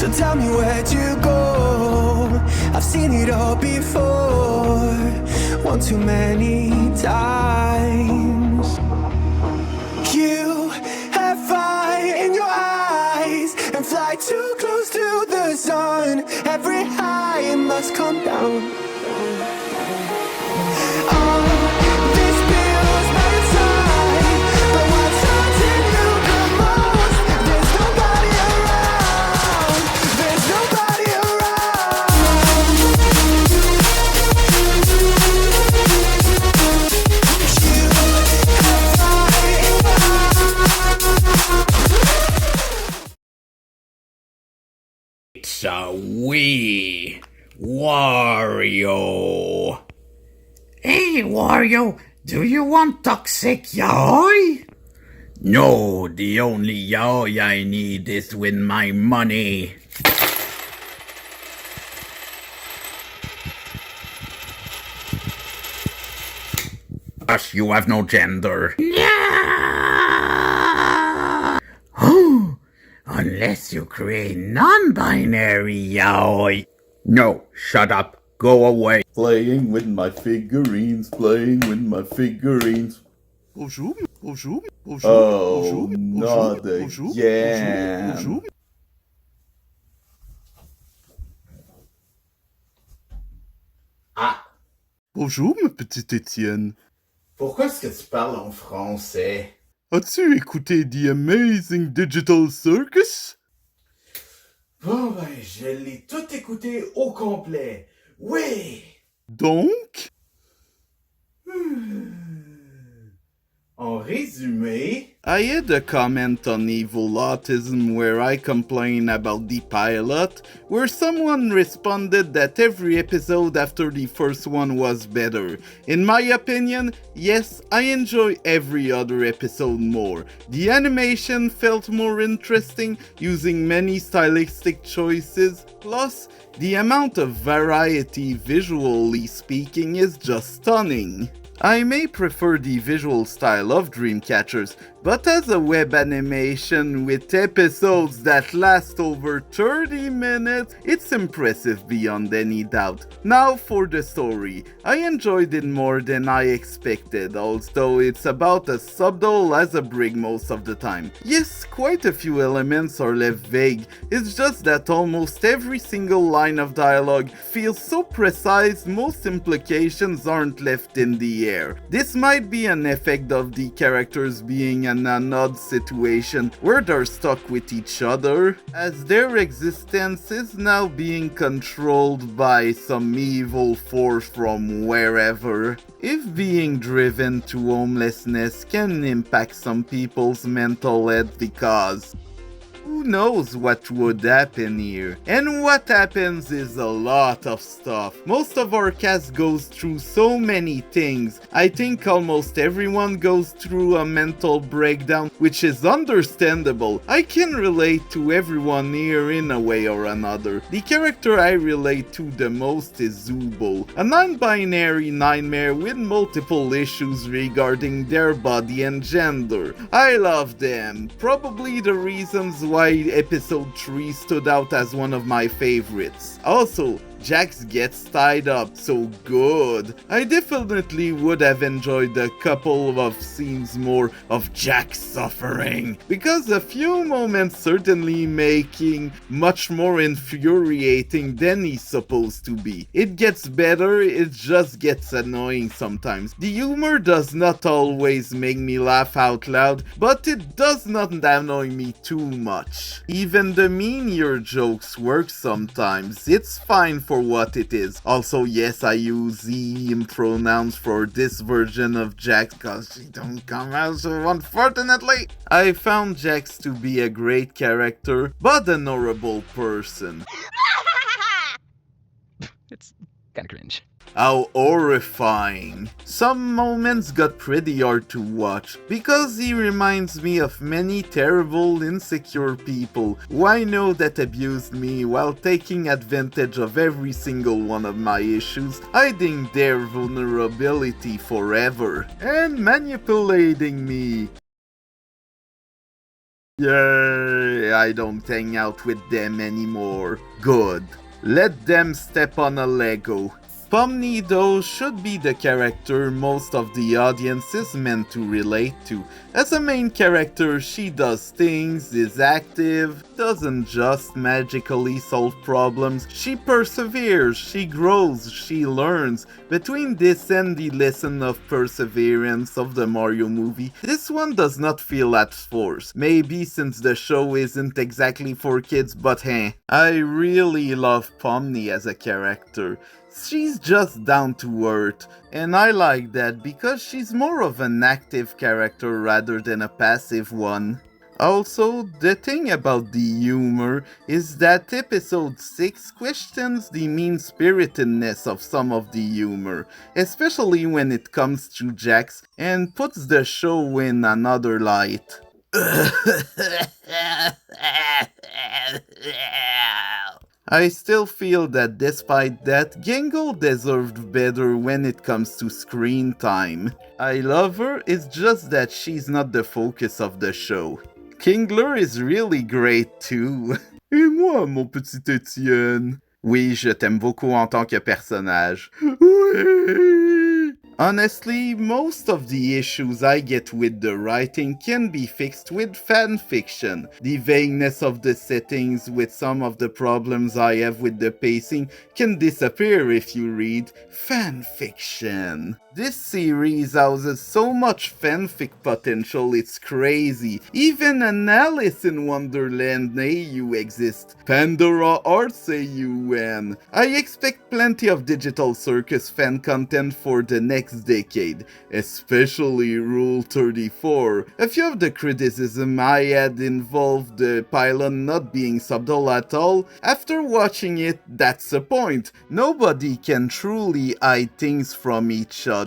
So tell me where'd you go? I've seen it all before, one too many times. You have fire in your eyes and fly too close to the sun. Every high must come down. This feels my inside, but what's haunting you the most? There's nobody around. There's nobody around. You have fire in your eyes. It's a wee Wario. Hey, Wario, do you want toxic yaoi? No, the only yaoi I need is with my money. Gosh, you have no gender. Yeah! Oh, unless you create non-binary yaoi. No, shut up. Go away. Playing with my figurines, playing with my figurines. Bonjour, bonjour, bonjour, Oh, bonjour, not bonjour, again. bonjour, bonjour. Ah, Bonjour, ma petite Étienne. pourquoi est-ce que tu parles en français? As-tu écouté The Amazing Digital Circus? Bon ben, je l'ai tout écouté au complet. Oui! Donc? En résumé... I had a comment on Evil Autism where I complained about the pilot, where someone responded that every episode after the first one was better. In my opinion, yes, I enjoy every other episode more. The animation felt more interesting, using many stylistic choices, plus the amount of variety visually speaking is just stunning. I may prefer the visual style of Dreamcatchers, but as a web animation with episodes that last over 30 minutes, it's impressive beyond any doubt. Now for the story. I enjoyed it more than I expected, although it's about as subtle as a brick most of the time. Yes, quite a few elements are left vague, it's just that almost every single line of dialogue feels so precise most implications aren't left in the air. This might be an effect of the characters being in an odd situation where they're stuck with each other, as their existence is now being controlled by some evil force from wherever. If being driven to homelessness can impact some people's mental health, because who knows what would happen here? And what happens is a lot of stuff. Most of our cast goes through so many things. I think almost everyone goes through a mental breakdown, which is understandable. I can relate to everyone here in a way or another. The character I relate to the most is Zubo, a non-binary nightmare with multiple issues regarding their body and gender. I love them. Probably the reasons why episode 3 stood out as one of my favorites. Also, Jax gets tied up, so good. I definitely would have enjoyed a couple of scenes more of Jax suffering, because a few moments certainly making much more infuriating than he's supposed to be. It gets better, it just gets annoying sometimes. The humor does not always make me laugh out loud, but it does not annoy me too much. Even the meanier jokes work sometimes, it's fine for what it is. Also, yes, I use he, him pronouns for this version of Jax cause she don't come out, so unfortunately. I found Jax to be a great character, but an horrible person. It's kinda cringe. How horrifying. Some moments got pretty hard to watch, because he reminds me of many terrible, insecure people who I know that abused me while taking advantage of every single one of my issues, hiding their vulnerability forever, and manipulating me. Yeah, I don't hang out with them anymore. Good. Let them step on a Lego. Pomni, though, should be the character most of the audience is meant to relate to. As a main character, she does things, is active, doesn't just magically solve problems. She perseveres, she grows, she learns. Between this and the lesson of perseverance of the Mario movie, this one does not feel at force. Maybe since the show isn't exactly for kids, but hey, I really love Pomni as a character. She's just down to earth, and I like that because she's more of an active character rather than a passive one. Also, the thing about the humor is that episode 6 questions the mean-spiritedness of some of the humor, especially when it comes to Jax, and puts the show in another light. I still feel that despite that, Gangle deserved better when it comes to screen time. I love her, it's just that she's not the focus of the show. Kingler is really great too. Et moi, mon petit Étienne? Oui, je t'aime beaucoup en tant que personnage. Oui! Honestly, most of the issues I get with the writing can be fixed with fanfiction. The vagueness of the settings with some of the problems I have with the pacing can disappear if you read fanfiction. This series houses so much fanfic potential, it's crazy. Even an Alice in Wonderland AU exists. Pandora Arts AUN. I expect plenty of Digital Circus fan content for the next decade, especially Rule 34. A few of the criticism I had involved the pylon not being subtle at all. After watching it, that's the point. Nobody can truly hide things from each other.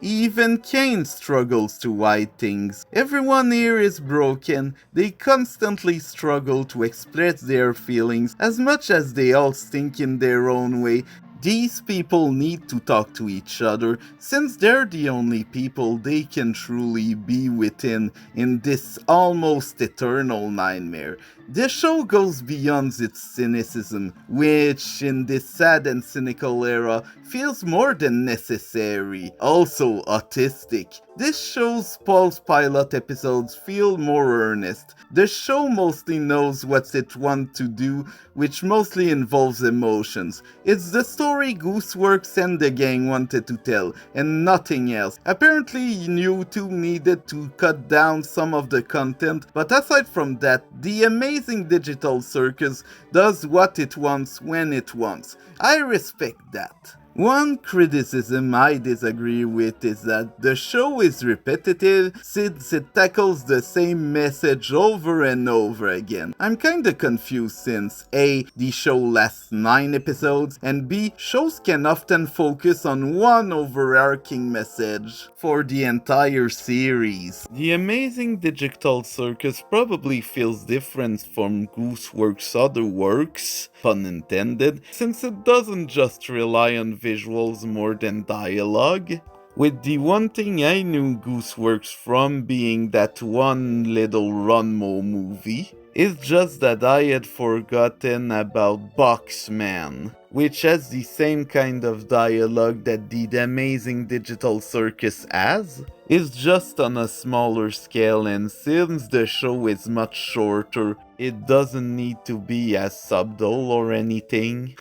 Even Kane struggles to hide things. Everyone here is broken. They constantly struggle to express their feelings as much as they all stink in their own way. These people need to talk to each other, since they're the only people they can truly be within in this almost eternal nightmare. The show goes beyond its cynicism, which in this sad and cynical era feels more than necessary, also autistic. This show's pulse pilot episodes feel more earnest. The show mostly knows what it wants to do, which mostly involves emotions. It's the story Gooseworks and the gang wanted to tell, and nothing else. Apparently you two needed to cut down some of the content, but aside from that, the Amazing Digital Circus does what it wants when it wants. I respect that. One criticism I disagree with is that the show is repetitive since it tackles the same message over and over again. I'm kinda confused since A. The show lasts 9 episodes, and B. Shows can often focus on one overarching message for the entire series. The Amazing Digital Circus probably feels different from Gooseworks' other works, pun intended, since it doesn't just rely on visuals more than dialogue. With the one thing I knew Gooseworks from being that one little Runmo movie, it's just that I had forgotten about Boxman, which has the same kind of dialogue that the Amazing Digital Circus has. It's just on a smaller scale, and since the show is much shorter, it doesn't need to be as subtle or anything.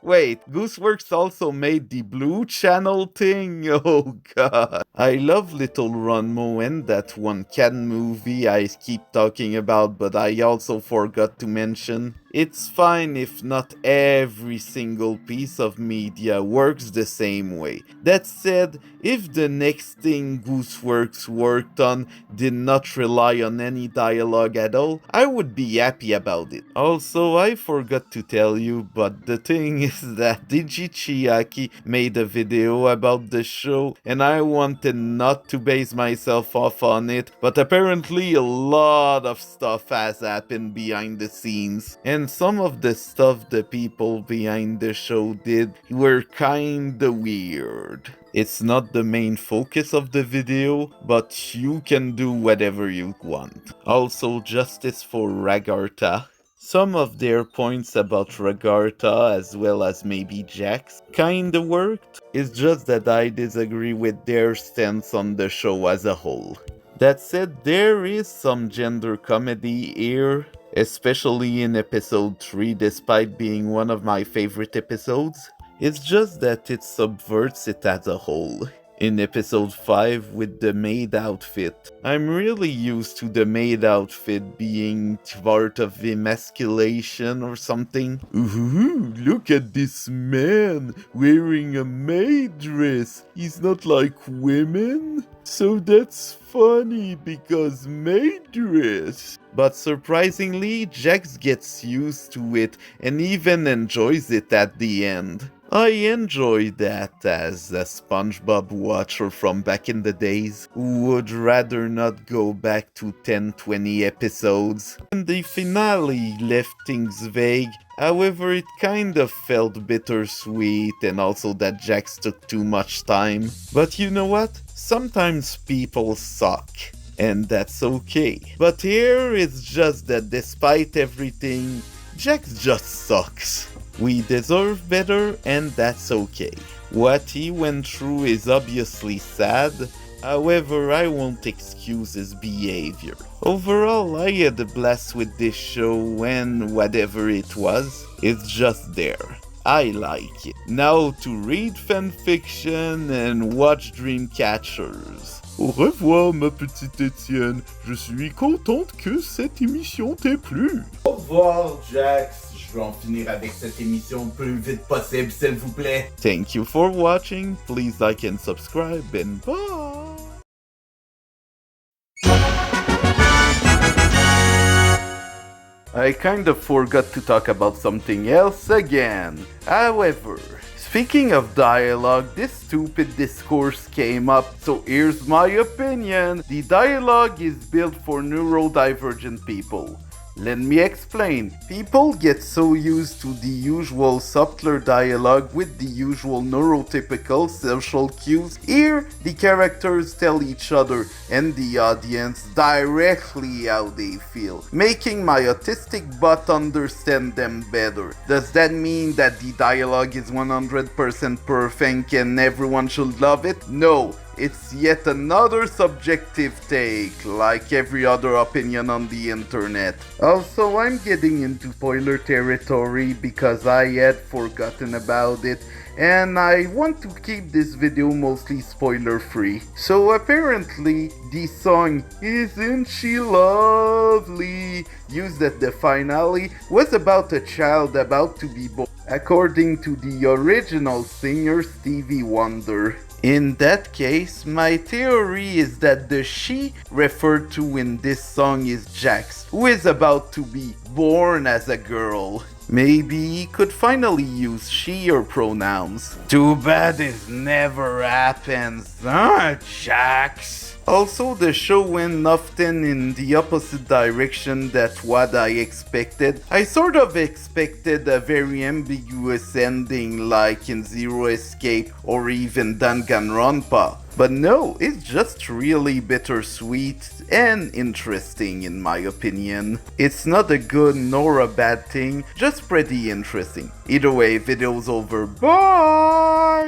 Wait, Gooseworks also made the Blue Channel thing? Oh god. I love Little Runmo and that one cat movie I keep talking about, but I also forgot to mention. It's fine if not every single piece of media works the same way. That said, if the next thing Gooseworks worked on did not rely on any dialogue at all, I would be happy about it. Also, I forgot to tell you, but the thing is that Chiaki made a video about the show, and I wanted not to base myself off on it, but apparently a lot of stuff has happened behind the scenes, and some of the stuff the people behind the show did were kinda weird. It's not the main focus of the video, but you can do whatever you want. Also, justice for Ragarta. Some of their points about Ragarta, as well as maybe Jax, kinda worked. It's just that I disagree with their stance on the show as a whole. That said, there is some gender comedy here, especially in episode 3, despite being one of my favorite episodes. It's just that it subverts it as a whole. In episode 5 with the maid outfit, I'm really used to the maid outfit being part of emasculation or something. Ooh, look at this man wearing a maid dress. He's not like women? So that's funny because maid dress. But surprisingly, Jax gets used to it and even enjoys it at the end. I enjoy that as a SpongeBob watcher from back in the days who would rather not go back to 10-20 episodes. And the finale left things vague, however it kind of felt bittersweet and also that Jax took too much time. But you know what? Sometimes people suck. And that's okay. But here it's just that despite everything, Jax just sucks. We deserve better, and that's okay. What he went through is obviously sad, however I won't excuse his behavior. Overall, I had a blast with this show and whatever it was, it's just there. I like it. Now to read fanfiction and watch Dreamcatchers. Au revoir ma petite Étienne, je suis contente que cette émission t'ait plu. Au revoir, Jax. Je veux en finir avec cette émission le plus vite possible, s'il vous plaît. Thank you for watching, please like and subscribe, and bye! I kind of forgot to talk about something else again. However, speaking of dialogue, this stupid discourse came up, so here's my opinion. The dialogue is built for neurodivergent people. Let me explain. People get so used to the usual subtler dialogue with the usual neurotypical social cues. Here, the characters tell each other and the audience directly how they feel, making my autistic butt understand them better. Does that mean that the dialogue is 100% perfect and everyone should love it? No. It's yet another subjective take, like every other opinion on the internet. Also, I'm getting into spoiler territory because I had forgotten about it, and I want to keep this video mostly spoiler free. So apparently, the song "Isn't She Lovely" used at the finale was about a child about to be born, according to the original singer Stevie Wonder. In that case, my theory is that the she referred to in this song is Jax, who is about to be born as a girl. Maybe he could finally use she or pronouns. Too bad this never happens, huh, Jax? Also, the show went often in the opposite direction than what I expected. I sort of expected a very ambiguous ending like in Zero Escape or even Danganronpa. But no, it's just really bittersweet and interesting in my opinion. It's not a good nor a bad thing, just pretty interesting. Either way, video's over. Bye!